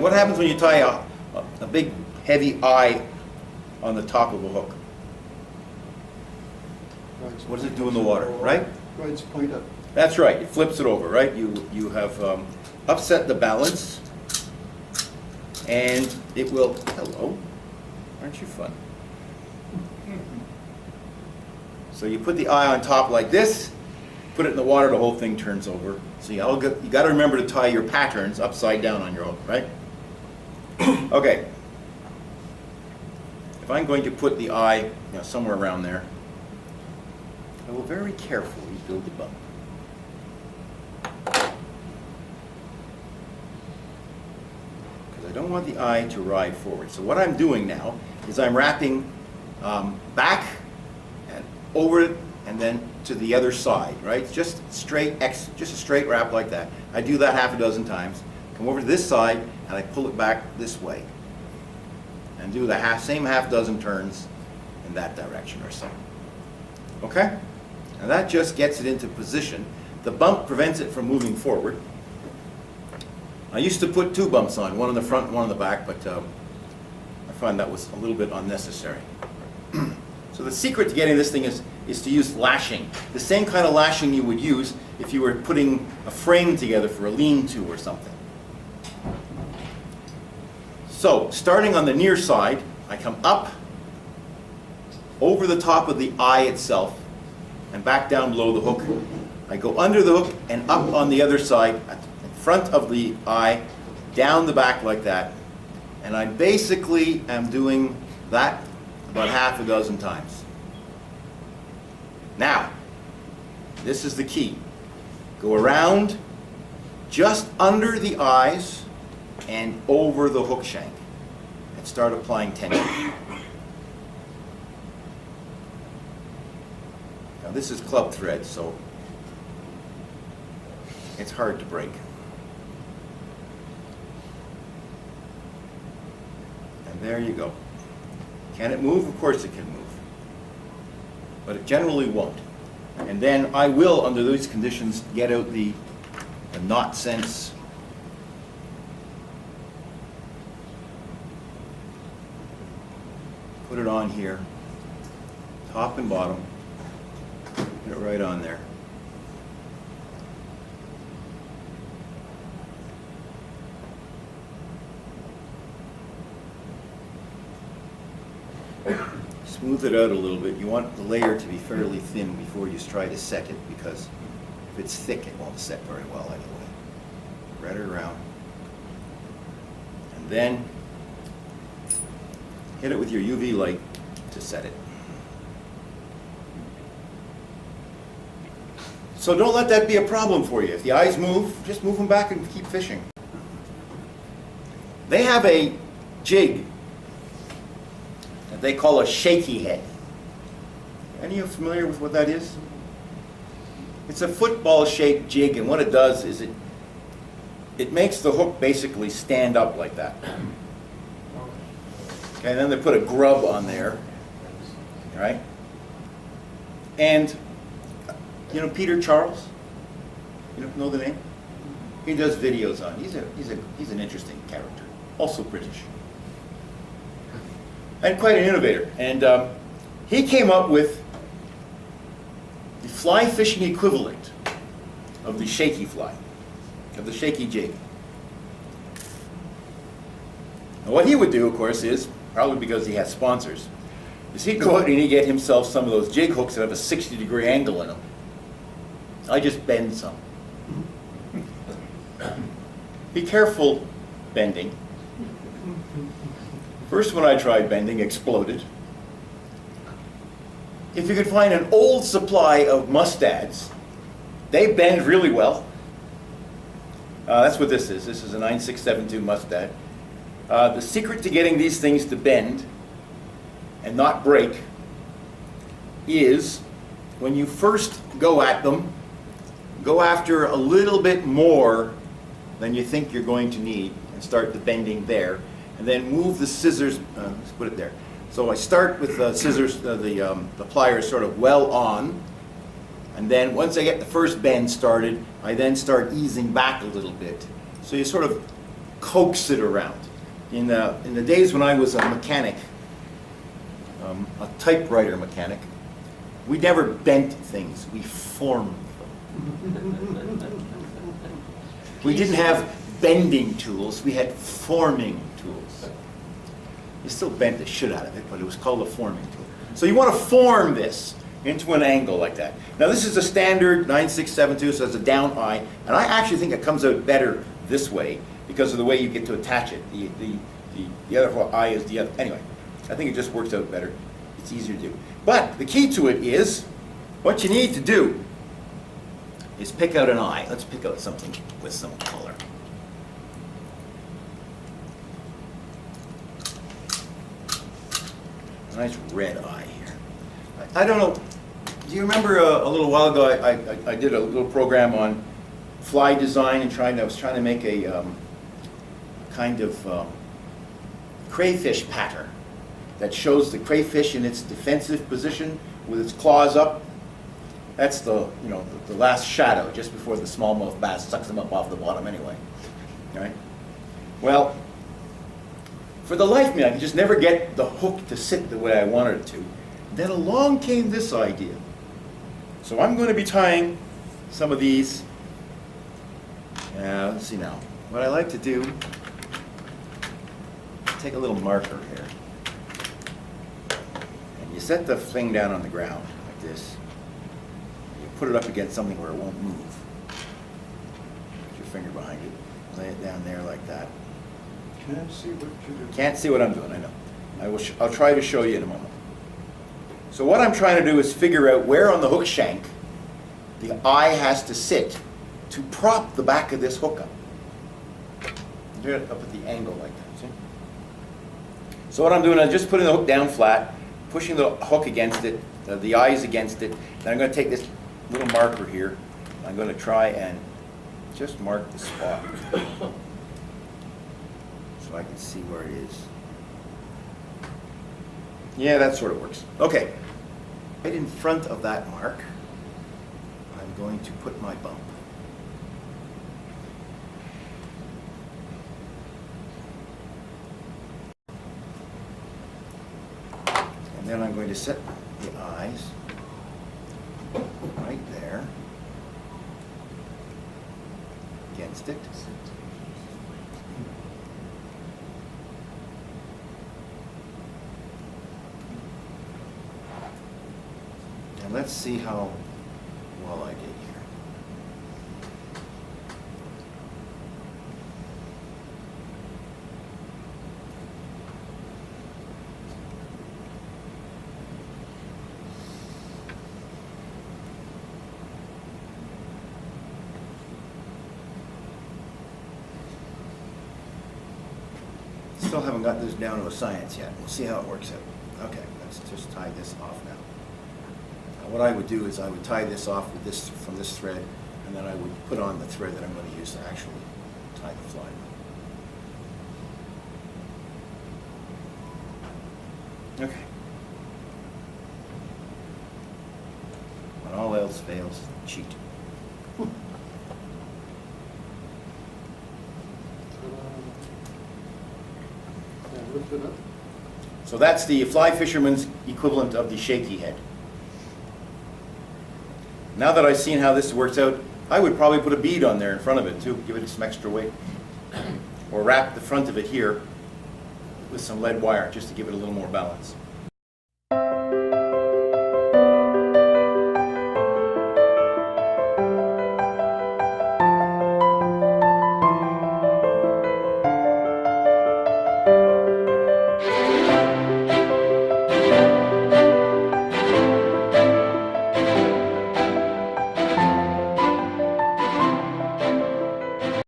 what happens when you tie a big heavy eye on the top of a hook? What does it do in the water, right? Rides point up. That's right, it flips it over, right? You have upset the balance, and it will, hello, aren't you fun? So you put the eye on top like this, put it in the water, the whole thing turns over. So you got to remember to tie your patterns upside down on your hook, right? Okay. If I'm going to put the eye somewhere around there, I will very carefully build the bump. Because I don't want the eye to ride forward. So what I'm doing now is I'm wrapping back and over it and then to the other side, right? Just a straight wrap like that. I do that half a dozen times. Come over to this side and I pull it back this way. And do the same half dozen turns in that direction or so. Okay? And that just gets it into position. The bump prevents it from moving forward. I used to put two bumps on, one on the front and one on the back, but I find that was a little bit unnecessary. So the secret to getting this thing is to use lashing. The same kind of lashing you would use if you were putting a frame together for a lean-to or something. So, starting on the near side, I come up over the top of the eye itself and back down below the hook. I go under the hook and up on the other side, in front of the eye, down the back like that. And I basically am doing that about half a dozen times. Now, this is the key. Go around just under the eyes and over the hook shank and start applying tension. Now this is club thread, so it's hard to break. And there you go. Can it move? Of course it can move. But it generally won't. And then I will, under those conditions, get out the knot sense. Put it on here, top and bottom, put it right on there. Smooth it out a little bit. You want the layer to be fairly thin before you try to set it, because if it's thick it won't set very well anyway. Spread it around. And then hit it with your UV light to set it. So don't let that be a problem for you. If the eyes move, just move them back and keep fishing. They have a jig that they call a shaky head. Any of you familiar with what that is? It's a football-shaped jig, and what it does is it makes the hook basically stand up like that. Okay, and then they put a grub on there, right? And you know Peter Charles? You know the name? He does videos on. He's an interesting character, also British, and quite an innovator. And he came up with the fly fishing equivalent of the shaky fly, of the shaky jig. And what he would do, of course, is, probably because he has sponsors, is he'd go out and he'd get himself some of those jig hooks that have a 60-degree angle in them. I just bend some. Be careful bending. First one I tried bending exploded. If you could find an old supply of mustads, they bend really well. That's what this is. This is a 9672 mustad. The secret to getting these things to bend and not break is when you first go at them, go after a little bit more than you think you're going to need and start the bending there, and then move the scissors, let's put it there. So I start with the scissors, the pliers sort of well on, and then once I get the first bend started, I then start easing back a little bit. So you sort of coax it around. In the days when I was a mechanic, a typewriter mechanic, we never bent things, we formed them. We didn't have bending tools, we had forming tools. You still bent the shit out of it, but it was called a forming tool. So you want to form this into an angle like that. Now this is a standard 9672, so it's a down eye, and I actually think it comes out better this way because of the way you get to attach it. The other eye is the other. Anyway, I think it just works out better. It's easier to do. But the key to it is, what you need to do is pick out an eye. Let's pick out something with some color. A nice red eye here. I don't know, do you remember a little while ago I did a little program on fly design and I was trying to make a kind of crayfish pattern that shows the crayfish in its defensive position with its claws up. That's the last shadow just before the smallmouth bass sucks them up off the bottom anyway. All right? Well, for the life of me, I could just never get the hook to sit the way I wanted it to. Then along came this idea. So I'm going to be tying some of these. Let's see now. What I like to do, take a little marker here. And you set the thing down on the ground like this. You put it up against something where it won't move. Put your finger behind it. Lay it down there like that. Can't see what you're doing. Can't see what I'm doing, I know. I'll try to show you in a moment. So what I'm trying to do is figure out where on the hook shank the eye has to sit to prop the back of this hook up. Do it up at the angle like that, see? So what I'm doing is just putting the hook down flat, pushing the hook against it, the eyes against it. Then I'm going to take this little marker here. I'm going to try and just mark the spot so I can see where it is. Yeah, that sort of works. Okay. Right in front of that mark, I'm going to put my bump. And then I'm going to set the eyes right there against it. And let's see how well I did here. Still haven't got this down to a science yet. We'll see how it works out. Okay, let's just tie this off now. What I would do is I would tie this off with this from this thread, and then I would put on the thread that I'm going to use to actually tie the fly. Okay. When all else fails, cheat. Lift it up. So that's the fly fisherman's equivalent of the shaky head. Now that I've seen how this works out, I would probably put a bead on there in front of it too, give it some extra weight. Or wrap the front of it here with some lead wire just to give it a little more balance.